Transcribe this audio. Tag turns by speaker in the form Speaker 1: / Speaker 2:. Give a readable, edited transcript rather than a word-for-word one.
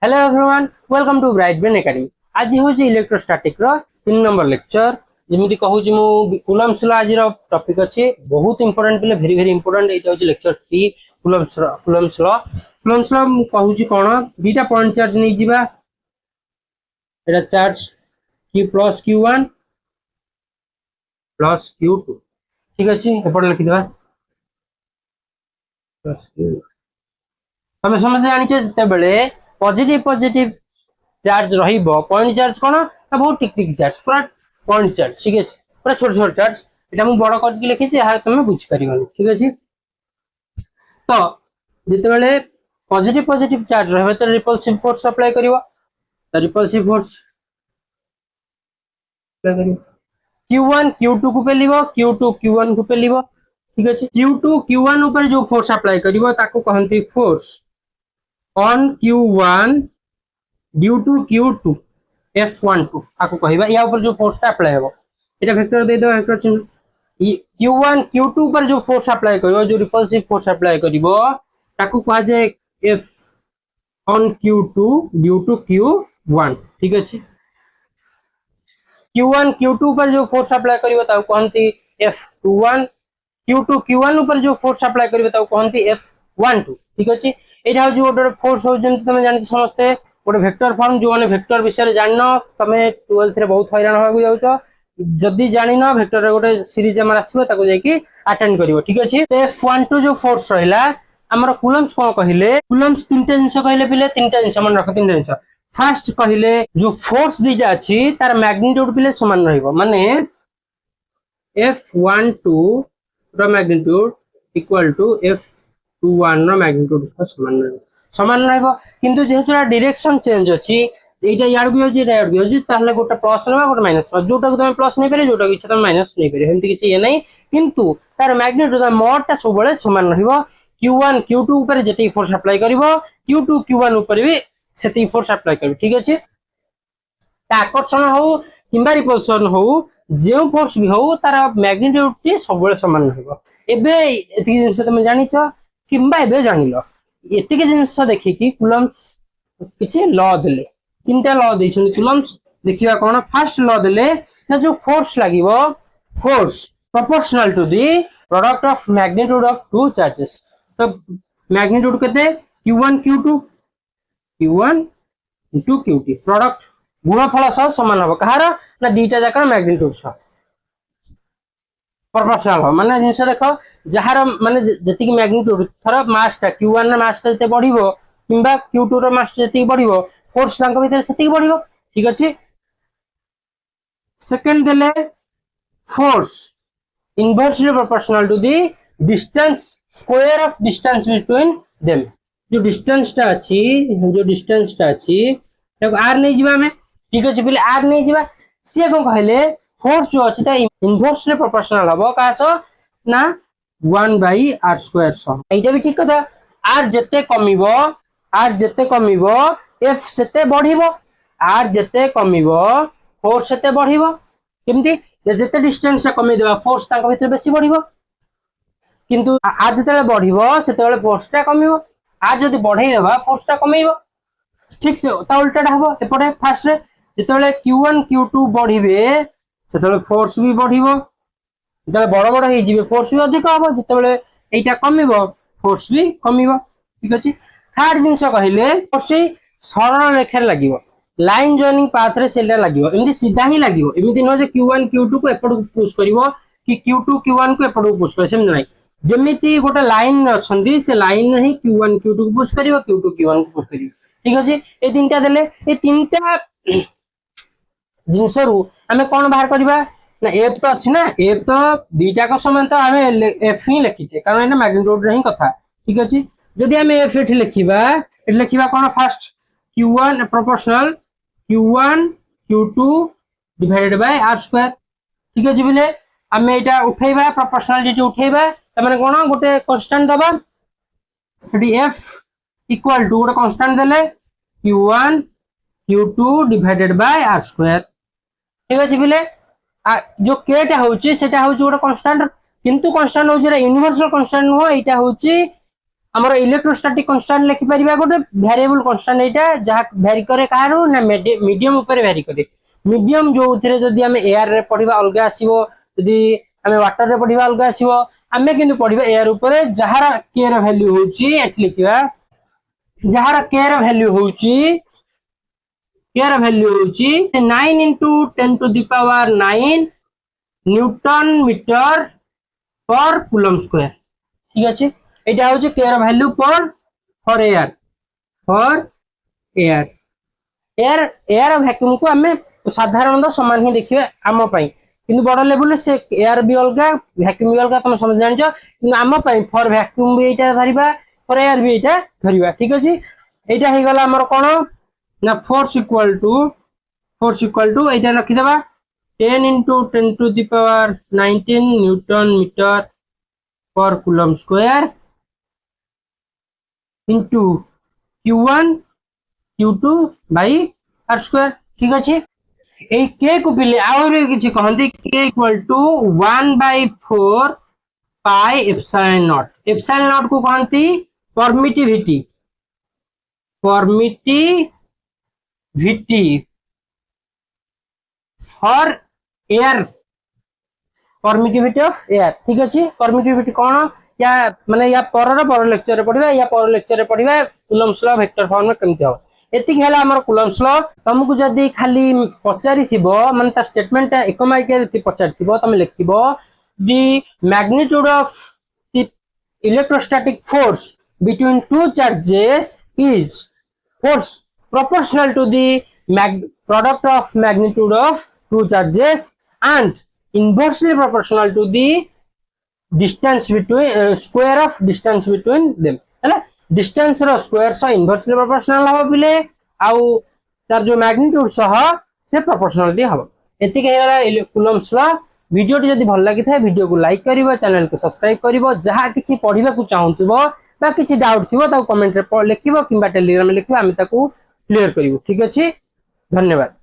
Speaker 1: Hello everyone, welcome to Bright Brain Academy. आज हूँ electrostatic रो 3 number lecture. जमी कहूँ कूलम्स लॉ आज टॉपिक अच्छे बहुत इंपोर्टेंट पिले वेरी वेरी इंपोर्टेंट। ये हूँ लेक्चर 3 कूलम्स लॉ कहूँ कौन दीटा पॉइंट चार्ज नहीं जावा। एटा charge Q plus Q1 plus Q2 ठीक अच्छे। एपटे लिखिदेवा प्लस Q। तुम समझ जानिचे जितेबले पॉजिटिव पॉजिटिव चार्ज रहिबो पॉइंट चार्ज कोन ना बहुत टिक टिक चार्ज पूरा पॉइंट चार्ज ठीक है पूरा छोट छोट चार्ज एटा मु बड़ करके लिखि छी हा तुम बुझ परिबनी ठीक है। तो जितेबले पॉजिटिव पॉजिटिव चार्ज रहबे तो रिपल्सिव फोर्स अप्लाई करिवो तो repulsive force apply करिवो Q1 Q2 को पेलिवो Q2 Q1 को पेलिवो ठीक है। Q2 Q1 ऊपर जो फोर्स अप्लाई करिवो ताको कहंती force on Q1 due to Q2 F12 आपको कहबा या ऊपर जो फोर्स अप्लाई हेबो एटा वेक्टर दे दो वेक्टर चिन्ह Q1 Q2 पर जो फोर्स अप्लाई करिवो जो रिपल्सिव फोर्स अप्लाई करिवो ताको कहा जाय F on Q2 due to Q1 ठीक अछि। Q1 Q2 पर जो फोर्स अप्लाई करिवो ताको कहंती F21 Q2 Q1 पर जो फोर्स अप्लाई करिवो ताको कहंती F12 ठीक अछि। एटा हो जो ऑर्डर फोर्स हो जंत तमे जानि समस्ते गोटे वेक्टर फॉर्म जो माने वेक्टर विषय जान तमे 12th रे बहुत हैरान होगा जाउछो जदी जानिन वेक्टर रे गोटे सीरीज हमर आसीबो ताको जाई अटेंड करिवो ठीक अछि। F12 जो फोर्स रहिला हमर कूलम्स कोन कहिले कूलम्स तीनटा जिंस कहिले पिले तीनटा जिंस मन रख तीनटा जिंस फर्स्ट कहिले जो फोर्स दीटा अछि तार मैग्नीट्यूड पिले समान रहइबो माने F12 रो मैग्नीट्यूड इक्वल टू F21 रो मैग्नीट्यूड समान रहइबो किंतु जेहेतु डायरेक्शन चेंज अछि एटा यार भी होजी एटा भी होजी ताहले गोटे प्लस लेबा गोटे माइनस जोटा को तुम प्लस नै पेरे जोटा को इच्छा तुम माइनस नै पेरे हेंति किछि ये नै किंतु तार मैग्नीट्यूड मोडटा सब बेले समान रहइबो। Q1 Q2 ऊपर जेति फोर्स अप्लाई करिवो Q2 Q1 ऊपर भी सेति फोर्स अप्लाई करिवो ठीक अछि। आकर्षण हो किंबा रिपल्सन हो जे फोर्स भी हो तार मैग्नीट्यूड टी सब बेले समान रहइबो। एबे एति जिंस तुम जानिछो किंबा एबे जानिलो एतिके जिंस देखि कि कूलम्स किछि लॉ देले तीनटा लॉ दैछन कूलम्स देखिबा कोन फर्स्ट लॉ देले ना जो फोर्स लागिवो force proportional to the product of magnitude of two charges. तो मैग्नीट्यूड केते Q1 Q2 Q1 into Q2 product गुणफल सह समान हो कहार ना दीटा जाकर मैग्नीट्यूड सह प्रोपोर्शनल हो माने जिंस देखो जहार माने जति मैग्नीट्यूड थर मासटा Q1 रा मासटा जते बढ़िबो किंबा Q2 रा मास जति बढ़िबो फोर्स तांको भीतर सेति बढ़िबो ठीक अछि। सेकंड देले force inversely proportional to the distance square of distance between them जो डिस्टेंस टा अछि ताको r नै जिबा में ठीक अछि पहिले r नै जिबा से को कहले फोर्स जो अछि ता इनवर्सली प्रोपोर्शनल हबो कासो ना 1/r² सम एटा भी ठीक कथा r जते कमिबो f सेते बढ़िबो r जते कमिबो फोर्स सेते बढ़िबो केमती जते डिस्टेंस कमी देबा फोर्स ताको भीतर बेसी बढ़िबो किंतु r जते बढ़िबो सेते बेले फोर्स ता कमिबो r जदी बढ़ाई देबा फोर्स ता कमिबो ठीक से ता उल्टाटा हबो। एपटे फर्स्ट रे जते Q1 Q2 बढ़िबे सेते फोर्स भी बढ़िबो जते बड़ बड़ हे जिवे फोर्स भी अधिक हबो जते एटा कमिबो फोर्स भी कमिबो ठीक अछि। थर्ड जिंस कहिले फोर्स सरल रेखा लागिवो लाइन जॉइनिंग पाथ रे सेटा लागिवो एमदी सीधा ही लागिवो एमिति न जे Q1 Q2 को एपड पुश करिवो कि Q2 Q1 को एपड पुश करे सेम नै जेमिति गोटे लाइन अछंदी से लाइन ही Q1 Q2 को पुश करिवो Q2 Q1 को पुश करिवो ठीक अछि। ए तीनटा देले ए तीनटा जिंसरु हमें कोन बाहर करबा ना f तो अछि ना f तो दीटा को समान तो हमें f ही लिखिचे कारण एना मैग्नीट्यूड रे ही कथा ठीक अछि। जदि हमें f एठी लिखिबा कोन first Q1 proportional Q1 Q2 divided by r² ठीक अछि बिले हमें एटा उठैबा प्रोपोर्शनलिटी उठैबा त माने कोन गोटे कांस्टेंट दबा एठी f इक्वल टू गोटे कांस्टेंट देले Q1 Q2 divided by r² ठीक अछि बिले जो k टा होची सेटा होची गोटे कांस्टेंट किंतु कांस्टेंट होची यूनिवर्सल कांस्टेंट हो एटा होची हमर इलेक्ट्रोस्टैटिक कांस्टेंट लिखि परिबा गोटे वेरिएबल कांस्टेंट एटा जहा वेरी करे कारो ना मीडियम ऊपर वेरी करे मीडियम जो उथरे जदी हम एयर रे पढिबा अलगा आसीबो जदी हम वाटर रे पढिबा अलगा आसीबो हमें किंतु पढिबा एयर ऊपर जहार के र वैल्यू होची एट लिखिबा जहार के र वैल्यू होची के र वैल्यू होची 9 into 10 to the power 9 newton metre per coulomb square ठीक अछि एटा होची के र value for air air air vacuum को हमें साधारणतः समान ही देखिए आम पई किंतु बड़ लेवल से एयर भी अलगा वैक्यूम भी अलगा तुम समझ जानछ किंतु आम पई फॉर वैक्यूम भी एटा धरिबा फॉर एयर भी एटा धरिबा ठीक अछि एटा हे गला हमर कोन ना फोर्स इक्वल टू एटा रखि देबा 10 into 10 to the power 19 newton metre per coulomb square into q1 q2 by r square ठीक अछि ए k को पिले और किछि कहंती k equal to 1 by 4 pi epsilon naught को कहंती permittivity for air permittivity of air ठीक अछि परमिटिविटी कोन या माने या पर लेक्चर रे पढिबा या पर लेक्चर रे पढिबा कूलम्स लॉ वेक्टर फॉर्म में केमति हो एतिक हैला हमर कूलम्स लॉ तुमको जदी खाली पचारि थिबो माने ता स्टेटमेंट एक मार्क रे थि पचारि थिबो तुम लिखिबो the magnitude of the electrostatic force between two charges is force proportional to the product of magnitude of two charges and inversely proportional to the distance between square of distance between them है ना distance रो square सह inversely proportional हो बिले आउ sir जो magnitude सह से proportionality हो एति के होला कूलम्स लॉ वीडियो जदी भल लागि थाए वीडियो को लाइक करिवो चैनल को सब्सक्राइब करिवो जहा किछि पढिबा को चाहंतुबो बा किछि डाउट थिबो ता कमेंट रे लिखिबो किबा टेलीग्राम में लिखिबो हम ताकू क्लियर करिवो ठीक अछि धन्यवाद।